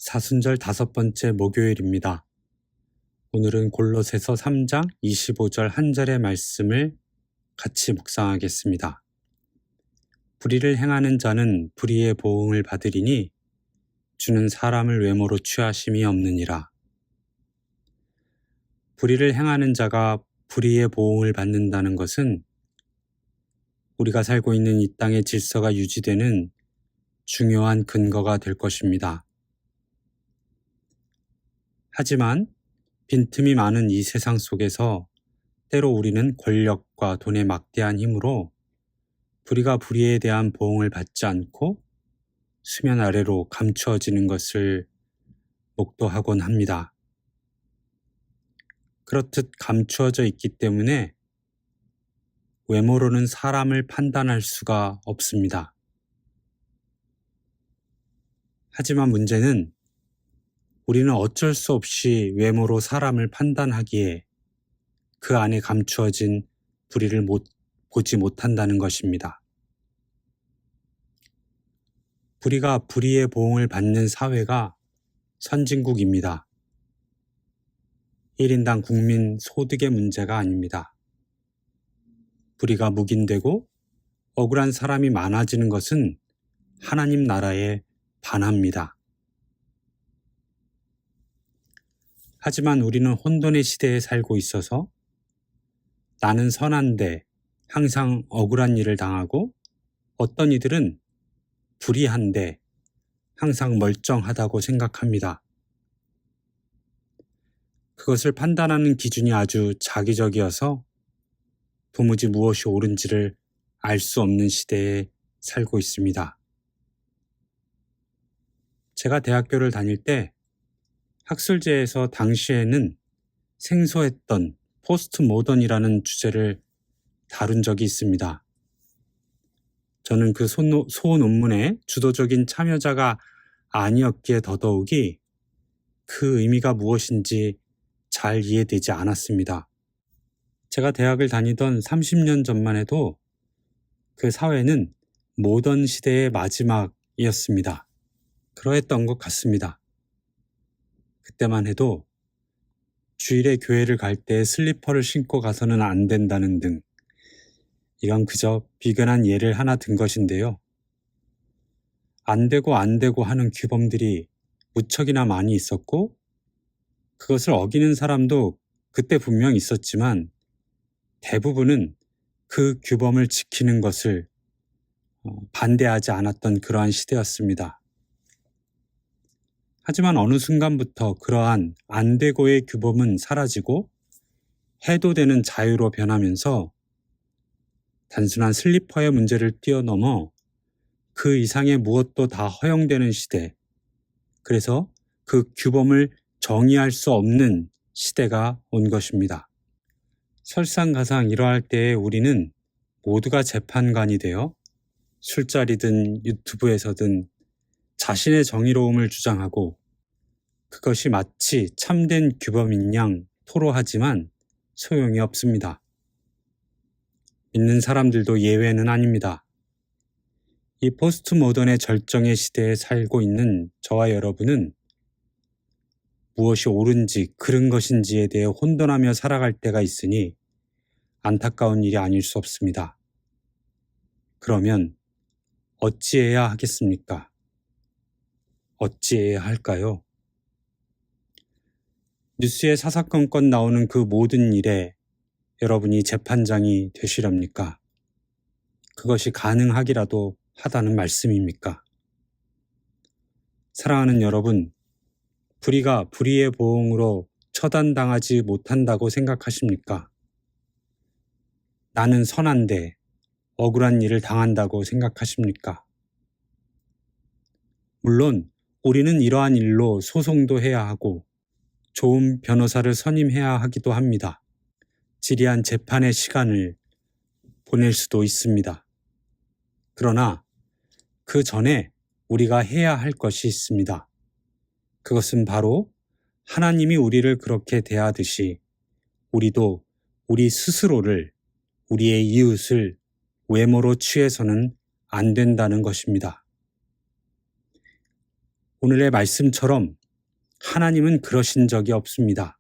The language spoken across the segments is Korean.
사순절 5번째 목요일입니다. 오늘은 골로새서 3장 25절 한 절의 말씀을 같이 묵상하겠습니다. 불의를 행하는 자는 불의의 보응을 받으리니 주는 사람을 외모로 취하심이 없느니라. 불의를 행하는 자가 불의의 보응을 받는다는 것은 우리가 살고 있는 이 땅의 질서가 유지되는 중요한 근거가 될 것입니다. 하지만 빈틈이 많은 이 세상 속에서 때로 우리는 권력과 돈의 막대한 힘으로 불의가 불의에 대한 보응을 받지 않고 수면 아래로 감추어지는 것을 목도하곤 합니다. 그렇듯 감추어져 있기 때문에 외모로는 사람을 판단할 수가 없습니다. 하지만 문제는 우리는 어쩔 수 없이 외모로 사람을 판단하기에 그 안에 감추어진 불의를 보지 못한다는 것입니다. 불의가 불의의 보응을 받는 사회가 선진국입니다. 1인당 국민 소득의 문제가 아닙니다. 불의가 묵인되고 억울한 사람이 많아지는 것은 하나님 나라에 반합니다. 하지만 우리는 혼돈의 시대에 살고 있어서 나는 선한데 항상 억울한 일을 당하고 어떤 이들은 불의한데 항상 멀쩡하다고 생각합니다. 그것을 판단하는 기준이 아주 자기적이어서 도무지 무엇이 옳은지를 알 수 없는 시대에 살고 있습니다. 제가 대학교를 다닐 때 학술제에서 당시에는 생소했던 포스트 모던이라는 주제를 다룬 적이 있습니다. 저는 그 소논문의 주도적인 참여자가 아니었기에 더더욱이 그 의미가 무엇인지 잘 이해되지 않았습니다. 제가 대학을 다니던 30년 전만 해도 그 사회는 모던 시대의 마지막이었습니다. 그러했던 것 같습니다. 그때만 해도 주일에 교회를 갈 때 슬리퍼를 신고 가서는 안 된다는 등 이건 그저 비근한 예를 하나 든 것인데요. 안 되고 하는 규범들이 무척이나 많이 있었고 그것을 어기는 사람도 그때 분명 있었지만 대부분은 그 규범을 지키는 것을 반대하지 않았던 그러한 시대였습니다. 하지만 어느 순간부터 그러한 안 되고의 규범은 사라지고 해도 되는 자유로 변하면서 단순한 슬리퍼의 문제를 뛰어넘어 그 이상의 무엇도 다 허용되는 시대, 그래서 그 규범을 정의할 수 없는 시대가 온 것입니다. 설상가상 이러할 때에 우리는 모두가 재판관이 되어 술자리든 유튜브에서든 자신의 정의로움을 주장하고 그것이 마치 참된 규범인 양 토로하지만 소용이 없습니다. 믿는 사람들도 예외는 아닙니다. 이 포스트 모던의 절정의 시대에 살고 있는 저와 여러분은 무엇이 옳은지 그른 것인지에 대해 혼돈하며 살아갈 때가 있으니 안타까운 일이 아닐 수 없습니다. 그러면 어찌해야 하겠습니까? 어찌해야 할까요? 뉴스에 사사건건 나오는 그 모든 일에 여러분이 재판장이 되시렵니까? 그것이 가능하기라도 하다는 말씀입니까? 사랑하는 여러분, 불의가 불의의 보응으로 처단당하지 못한다고 생각하십니까? 나는 선한데 억울한 일을 당한다고 생각하십니까? 물론 우리는 이러한 일로 소송도 해야 하고 좋은 변호사를 선임해야 하기도 합니다. 지리한 재판의 시간을 보낼 수도 있습니다. 그러나 그 전에 우리가 해야 할 것이 있습니다. 그것은 바로 하나님이 우리를 그렇게 대하듯이 우리도 우리 스스로를, 우리의 이웃을 외모로 취해서는 안 된다는 것입니다. 오늘의 말씀처럼 하나님은 그러신 적이 없습니다.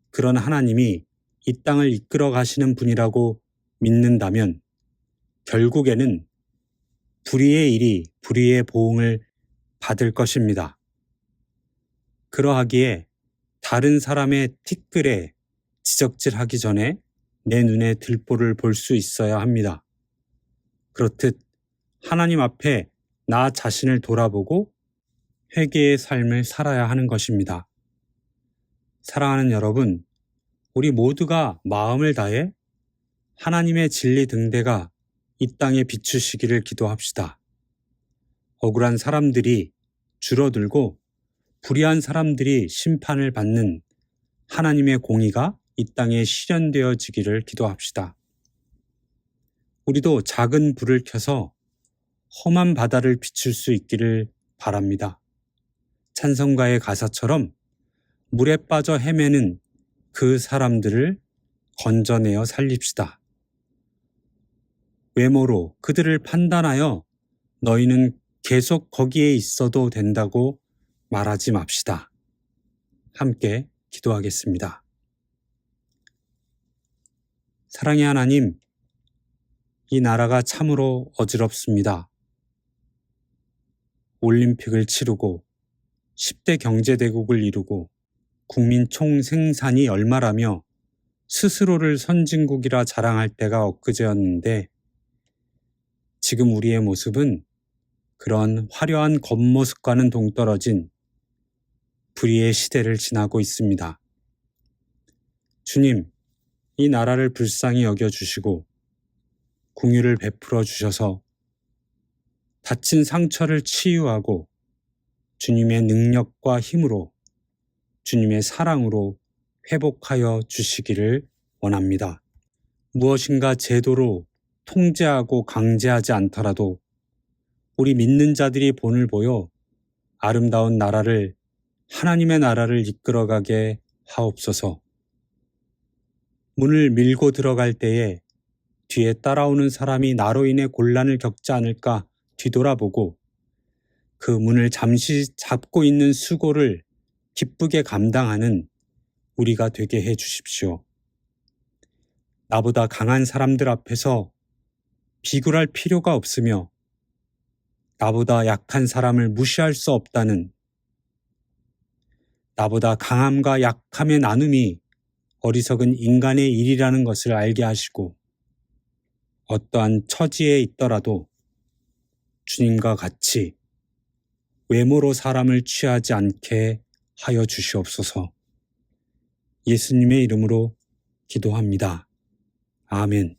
그런 하나님이 이 땅을 이끌어 가시는 분이라고 믿는다면 결국에는 불의의 일이 불의의 보응을 받을 것입니다. 그러하기에 다른 사람의 티끌에 지적질하기 전에 내 눈에 들보를 볼 수 있어야 합니다. 그렇듯 하나님 앞에 나 자신을 돌아보고 회개의 삶을 살아야 하는 것입니다. 사랑하는 여러분, 우리 모두가 마음을 다해 하나님의 진리 등대가 이 땅에 비추시기를 기도합시다. 억울한 사람들이 줄어들고 불의한 사람들이 심판을 받는 하나님의 공의가 이 땅에 실현되어지기를 기도합시다. 우리도 작은 불을 켜서 험한 바다를 비출 수 있기를 바랍니다. 찬송가의 가사처럼 물에 빠져 헤매는 그 사람들을 건져내어 살립시다. 외모로 그들을 판단하여 너희는 계속 거기에 있어도 된다고 말하지 맙시다. 함께 기도하겠습니다. 사랑의 하나님, 이 나라가 참으로 어지럽습니다. 올림픽을 치르고 10대 경제대국을 이루고 국민 총 생산이 얼마라며 스스로를 선진국이라 자랑할 때가 엊그제였는데 지금 우리의 모습은 그런 화려한 겉모습과는 동떨어진 불의의 시대를 지나고 있습니다. 주님, 이 나라를 불쌍히 여겨주시고 긍휼을 베풀어 주셔서 다친 상처를 치유하고 주님의 능력과 힘으로 주님의 사랑으로 회복하여 주시기를 원합니다. 무엇인가 제도로 통제하고 강제하지 않더라도 우리 믿는 자들이 본을 보여 아름다운 나라를 하나님의 나라를 이끌어가게 하옵소서. 문을 밀고 들어갈 때에 뒤에 따라오는 사람이 나로 인해 곤란을 겪지 않을까 뒤돌아보고 그 문을 잠시 잡고 있는 수고를 기쁘게 감당하는 우리가 되게 해 주십시오. 나보다 강한 사람들 앞에서 비굴할 필요가 없으며 나보다 약한 사람을 무시할 수 없다는, 나보다 강함과 약함의 나눔이 어리석은 인간의 일이라는 것을 알게 하시고 어떠한 처지에 있더라도 주님과 같이 외모로 사람을 취하지 않게 하여 주시옵소서. 예수님의 이름으로 기도합니다. 아멘.